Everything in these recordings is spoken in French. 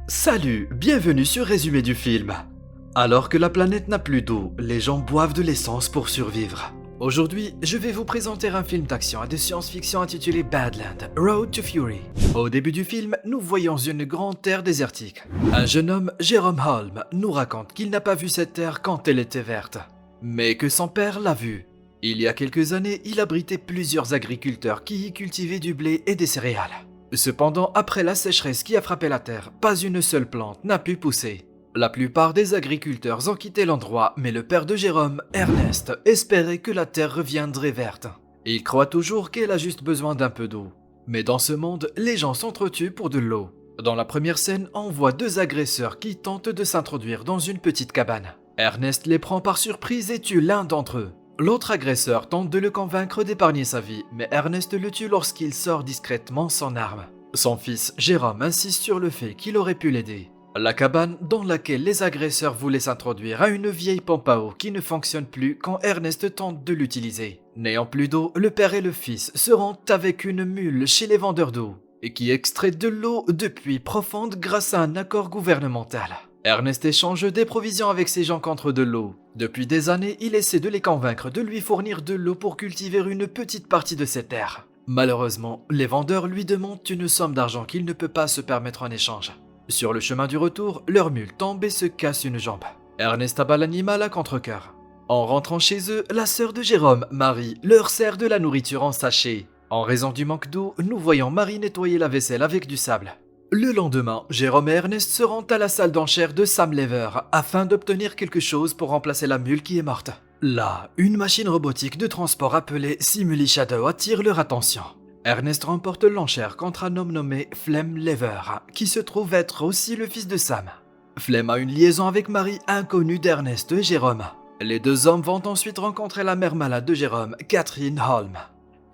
Salut, bienvenue sur Résumé du film. Alors que la planète n'a plus d'eau, les gens boivent de l'essence pour survivre. Aujourd'hui, je vais vous présenter un film d'action et de science-fiction intitulé Badland, Road to Fury. Au début du film, nous voyons une grande terre désertique. Un jeune homme, Jerome Holm, nous raconte qu'il n'a pas vu cette terre quand elle était verte, mais que son père l'a vue. Il y a quelques années, il abritait plusieurs agriculteurs qui y cultivaient du blé et des céréales. Cependant, après la sécheresse qui a frappé la terre, pas une seule plante n'a pu pousser. La plupart des agriculteurs ont quitté l'endroit, mais le père de Jérôme, Ernest, espérait que la terre reviendrait verte. Il croit toujours qu'elle a juste besoin d'un peu d'eau. Mais dans ce monde, les gens s'entretuent pour de l'eau. Dans la première scène, on voit deux agresseurs qui tentent de s'introduire dans une petite cabane. Ernest les prend par surprise et tue l'un d'entre eux. L'autre agresseur tente de le convaincre d'épargner sa vie, mais Ernest le tue lorsqu'il sort discrètement son arme. Son fils, Jérôme, insiste sur le fait qu'il aurait pu l'aider. La cabane dans laquelle les agresseurs voulaient s'introduire a une vieille pompe à eau qui ne fonctionne plus quand Ernest tente de l'utiliser. N'ayant plus d'eau, le père et le fils se rendent avec une mule chez les vendeurs d'eau, et qui extrait de l'eau de puits profonde grâce à un accord gouvernemental. Ernest échange des provisions avec ces gens contre de l'eau. Depuis des années, il essaie de les convaincre de lui fournir de l'eau pour cultiver une petite partie de ses terres. Malheureusement, les vendeurs lui demandent une somme d'argent qu'il ne peut pas se permettre en échange. Sur le chemin du retour, leur mule tombe et se casse une jambe. Ernest abat l'animal à contre-cœur. En rentrant chez eux, la sœur de Jérôme, Marie, leur sert de la nourriture en sachet. En raison du manque d'eau, nous voyons Marie nettoyer la vaisselle avec du sable. Le lendemain, Jérôme et Ernest se rendent à la salle d'enchères de Sam Lever afin d'obtenir quelque chose pour remplacer la mule qui est morte. Là, une machine robotique de transport appelée Simuli Shadow attire leur attention. Ernest remporte l'enchère contre un homme nommé Flem Lever, qui se trouve être aussi le fils de Sam. Flem a une liaison avec Marie, inconnue d'Ernest et Jérôme. Les deux hommes vont ensuite rencontrer la mère malade de Jérôme, Catherine Holm.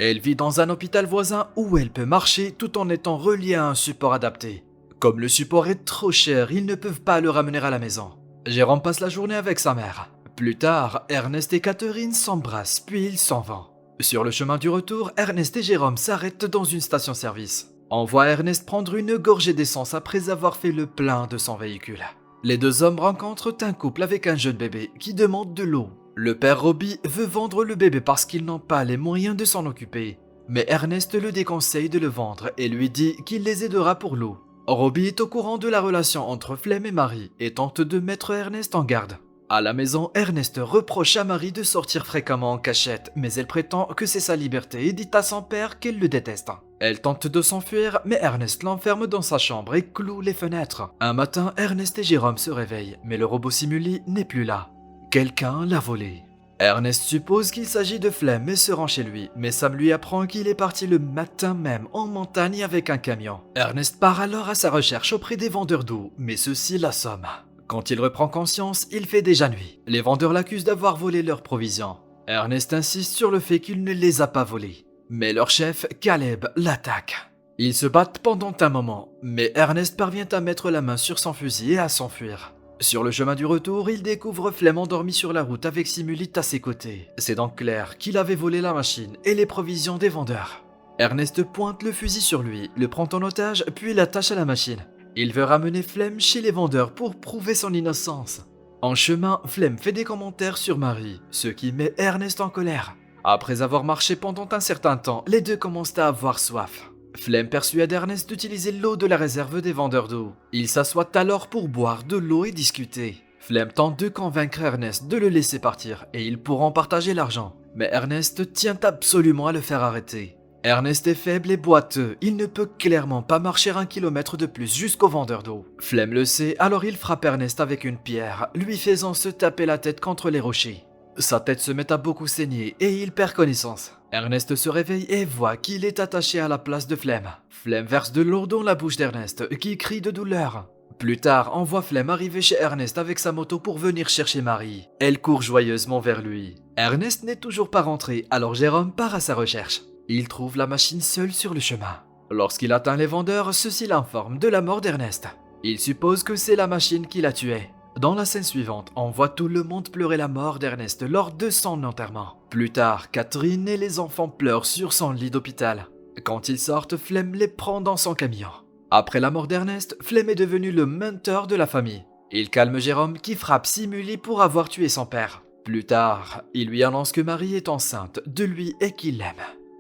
Elle vit dans un hôpital voisin où elle peut marcher tout en étant reliée à un support adapté. Comme le support est trop cher, ils ne peuvent pas le ramener à la maison. Jérôme passe la journée avec sa mère. Plus tard, Ernest et Catherine s'embrassent puis ils s'en vont. Sur le chemin du retour, Ernest et Jérôme s'arrêtent dans une station-service. On voit Ernest prendre une gorgée d'essence après avoir fait le plein de son véhicule. Les deux hommes rencontrent un couple avec un jeune bébé qui demande de l'eau. Le père Robbie veut vendre le bébé parce qu'ils n'ont pas les moyens de s'en occuper. Mais Ernest le déconseille de le vendre et lui dit qu'il les aidera pour l'eau. Robbie est au courant de la relation entre Flem et Marie et tente de mettre Ernest en garde. À la maison, Ernest reproche à Marie de sortir fréquemment en cachette, mais elle prétend que c'est sa liberté et dit à son père qu'elle le déteste. Elle tente de s'enfuir, mais Ernest l'enferme dans sa chambre et cloue les fenêtres. Un matin, Ernest et Jérôme se réveillent, mais le robot Simuli n'est plus là. Quelqu'un l'a volé. Ernest suppose qu'il s'agit de Flem et se rend chez lui, mais Sam lui apprend qu'il est parti le matin même en montagne avec un camion. Ernest part alors à sa recherche auprès des vendeurs d'eau, mais ceux-ci l'assomment. Quand il reprend conscience, il fait déjà nuit. Les vendeurs l'accusent d'avoir volé leurs provisions. Ernest insiste sur le fait qu'il ne les a pas volées. Mais leur chef, Caleb, l'attaque. Ils se battent pendant un moment, mais Ernest parvient à mettre la main sur son fusil et à s'enfuir. Sur le chemin du retour, il découvre Flem endormi sur la route avec Simulite à ses côtés. C'est donc clair qu'il avait volé la machine et les provisions des vendeurs. Ernest pointe le fusil sur lui, le prend en otage puis l'attache à la machine. Il veut ramener Flem chez les vendeurs pour prouver son innocence. En chemin, Flem fait des commentaires sur Marie, ce qui met Ernest en colère. Après avoir marché pendant un certain temps, les deux commencent à avoir soif. Flem persuade Ernest d'utiliser l'eau de la réserve des vendeurs d'eau. Ils s'assoient alors pour boire de l'eau et discuter. Flem tente de convaincre Ernest de le laisser partir et ils pourront partager l'argent. Mais Ernest tient absolument à le faire arrêter. Ernest est faible et boiteux, il ne peut clairement pas marcher 1 kilomètre de plus jusqu'au vendeur d'eau. Flem le sait, alors il frappe Ernest avec une pierre, lui faisant se taper la tête contre les rochers. Sa tête se met à beaucoup saigner et il perd connaissance. Ernest se réveille et voit qu'il est attaché à la place de Flem. Flem verse de l'eau dans la bouche d'Ernest, qui crie de douleur. Plus tard, on voit Flem arriver chez Ernest avec sa moto pour venir chercher Marie. Elle court joyeusement vers lui. Ernest n'est toujours pas rentré, alors Jérôme part à sa recherche. Il trouve la machine seule sur le chemin. Lorsqu'il atteint les vendeurs, ceux-ci l'informent de la mort d'Ernest. Il suppose que c'est la machine qui l'a tué. Dans la scène suivante, on voit tout le monde pleurer la mort d'Ernest lors de son enterrement. Plus tard, Catherine et les enfants pleurent sur son lit d'hôpital. Quand ils sortent, Flem les prend dans son camion. Après la mort d'Ernest, Flem est devenu le mentor de la famille. Il calme Jérôme qui frappe Simuli pour avoir tué son père. Plus tard, il lui annonce que Marie est enceinte de lui et qu'il l'aime.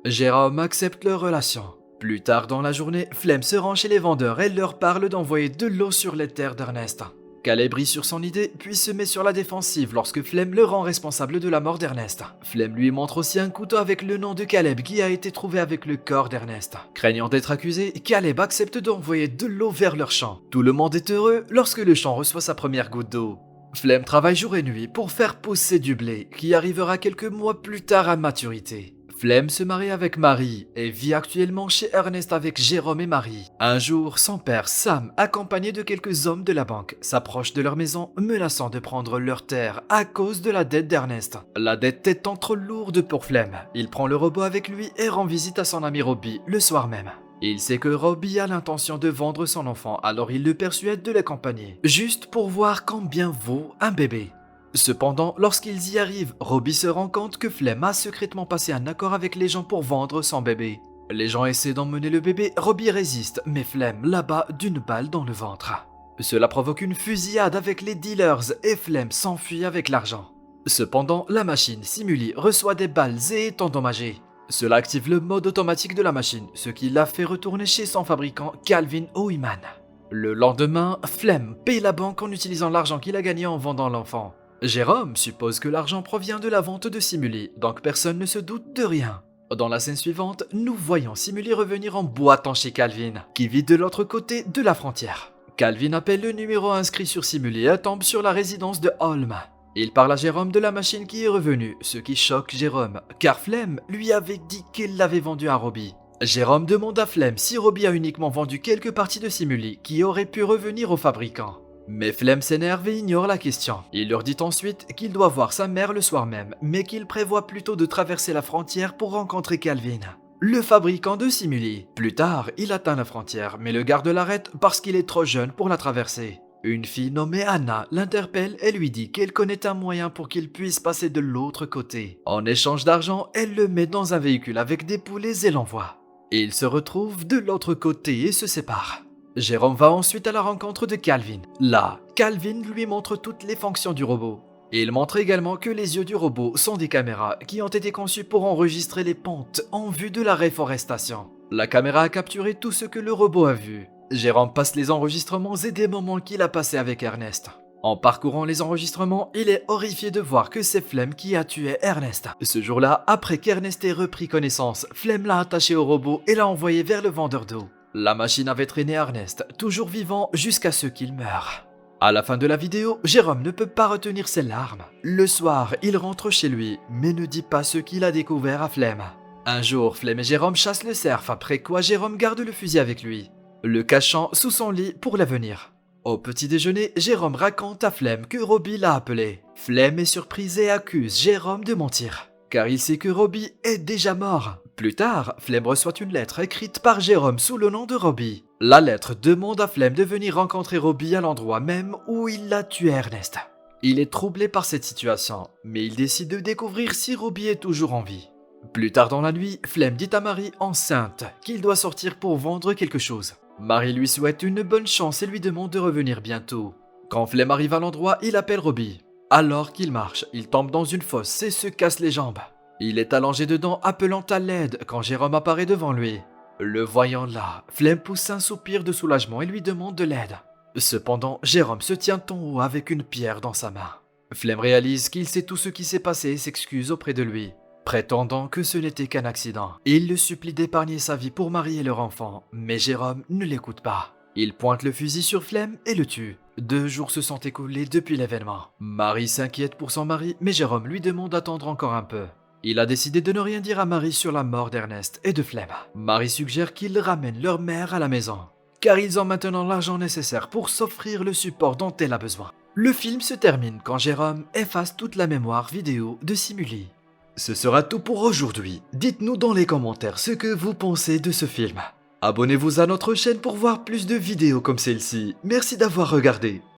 Jérôme accepte leur relation. Plus tard dans la journée, Flem se rend chez les vendeurs et leur parle d'envoyer de l'eau sur les terres d'Ernest. Caleb rit sur son idée, puis se met sur la défensive lorsque Flem le rend responsable de la mort d'Ernest. Flem lui montre aussi un couteau avec le nom de Caleb qui a été trouvé avec le corps d'Ernest. Craignant d'être accusé, Caleb accepte d'envoyer de l'eau vers leur champ. Tout le monde est heureux lorsque le champ reçoit sa première goutte d'eau. Flem travaille jour et nuit pour faire pousser du blé qui arrivera quelques mois plus tard à maturité. Flem se marie avec Marie et vit actuellement chez Ernest avec Jérôme et Marie. Un jour, son père, Sam, accompagné de quelques hommes de la banque, s'approche de leur maison, menaçant de prendre leurs terres à cause de la dette d'Ernest. La dette étant trop lourde pour Flem, il prend le robot avec lui et rend visite à son ami Robbie le soir même. Il sait que Robbie a l'intention de vendre son enfant, alors il le persuade de l'accompagner, juste pour voir combien vaut un bébé. Cependant, lorsqu'ils y arrivent, Robbie se rend compte que Flem a secrètement passé un accord avec les gens pour vendre son bébé. Les gens essaient d'emmener le bébé, Robbie résiste, mais Flem l'abat d'une balle dans le ventre. Cela provoque une fusillade avec les dealers et Flem s'enfuit avec l'argent. Cependant, la machine Simuli reçoit des balles et est endommagée. Cela active le mode automatique de la machine, ce qui l'a fait retourner chez son fabricant Calvin Oiman. Le lendemain, Flem paye la banque en utilisant l'argent qu'il a gagné en vendant l'enfant. Jérôme suppose que l'argent provient de la vente de Simuli, donc personne ne se doute de rien. Dans la scène suivante, nous voyons Simuli revenir en boitant chez Calvin, qui vit de l'autre côté de la frontière. Calvin appelle le numéro inscrit sur Simuli et tombe sur la résidence de Holm. Il parle à Jérôme de la machine qui est revenue, ce qui choque Jérôme, car Flem lui avait dit qu'il l'avait vendue à Robbie. Jérôme demande à Flem si Robbie a uniquement vendu quelques parties de Simuli qui auraient pu revenir au fabricant. Mais Flem s'énerve et ignore la question. Il leur dit ensuite qu'il doit voir sa mère le soir même, mais qu'il prévoit plutôt de traverser la frontière pour rencontrer Calvin, le fabricant de Simuli. Plus tard, il atteint la frontière, mais le garde l'arrête parce qu'il est trop jeune pour la traverser. Une fille nommée Anna l'interpelle et lui dit qu'elle connaît un moyen pour qu'il puisse passer de l'autre côté. En échange d'argent, elle le met dans un véhicule avec des poulets et l'envoie. Ils se retrouvent de l'autre côté et se séparent. Jérôme va ensuite à la rencontre de Calvin. Là, Calvin lui montre toutes les fonctions du robot. Il montre également que les yeux du robot sont des caméras qui ont été conçues pour enregistrer les pentes en vue de la réforestation. La caméra a capturé tout ce que le robot a vu. Jérôme passe les enregistrements et des moments qu'il a passés avec Ernest. En parcourant les enregistrements, il est horrifié de voir que c'est Flem qui a tué Ernest. Ce jour-là, après qu'Ernest ait repris connaissance, Flem l'a attaché au robot et l'a envoyé vers le vendeur d'eau. La machine avait traîné Ernest, toujours vivant jusqu'à ce qu'il meure. À la fin de la vidéo, Jérôme ne peut pas retenir ses larmes. Le soir, il rentre chez lui, mais ne dit pas ce qu'il a découvert à Flem. Un jour, Flem et Jérôme chassent le cerf, après quoi Jérôme garde le fusil avec lui, le cachant sous son lit pour l'avenir. Au petit déjeuner, Jérôme raconte à Flem que Robbie l'a appelé. Flem est surprise et accuse Jérôme de mentir, car il sait que Robbie est déjà mort. Plus tard, Flem reçoit une lettre écrite par Jérôme sous le nom de Robbie. La lettre demande à Flem de venir rencontrer Robbie à l'endroit même où il a tué Ernest. Il est troublé par cette situation, mais il décide de découvrir si Robbie est toujours en vie. Plus tard dans la nuit, Flem dit à Marie, enceinte, qu'il doit sortir pour vendre quelque chose. Marie lui souhaite une bonne chance et lui demande de revenir bientôt. Quand Flem arrive à l'endroit, il appelle Robbie. Alors qu'il marche, il tombe dans une fosse et se casse les jambes. Il est allongé dedans, appelant à l'aide quand Jérôme apparaît devant lui. Le voyant là, Flem pousse un soupir de soulagement et lui demande de l'aide. Cependant, Jérôme se tient en haut avec une pierre dans sa main. Flem réalise qu'il sait tout ce qui s'est passé et s'excuse auprès de lui, prétendant que ce n'était qu'un accident. Il le supplie d'épargner sa vie pour Marie et leur enfant, mais Jérôme ne l'écoute pas. Il pointe le fusil sur Flem et le tue. 2 jours se sont écoulés depuis l'événement. Marie s'inquiète pour son mari, mais Jérôme lui demande d'attendre encore un peu. Il a décidé de ne rien dire à Marie sur la mort d'Ernest et de Flem. Marie suggère qu'ils ramènent leur mère à la maison, car ils ont maintenant l'argent nécessaire pour s'offrir le support dont elle a besoin. Le film se termine quand Jérôme efface toute la mémoire vidéo de Simuli. Ce sera tout pour aujourd'hui. Dites-nous dans les commentaires ce que vous pensez de ce film. Abonnez-vous à notre chaîne pour voir plus de vidéos comme celle-ci. Merci d'avoir regardé.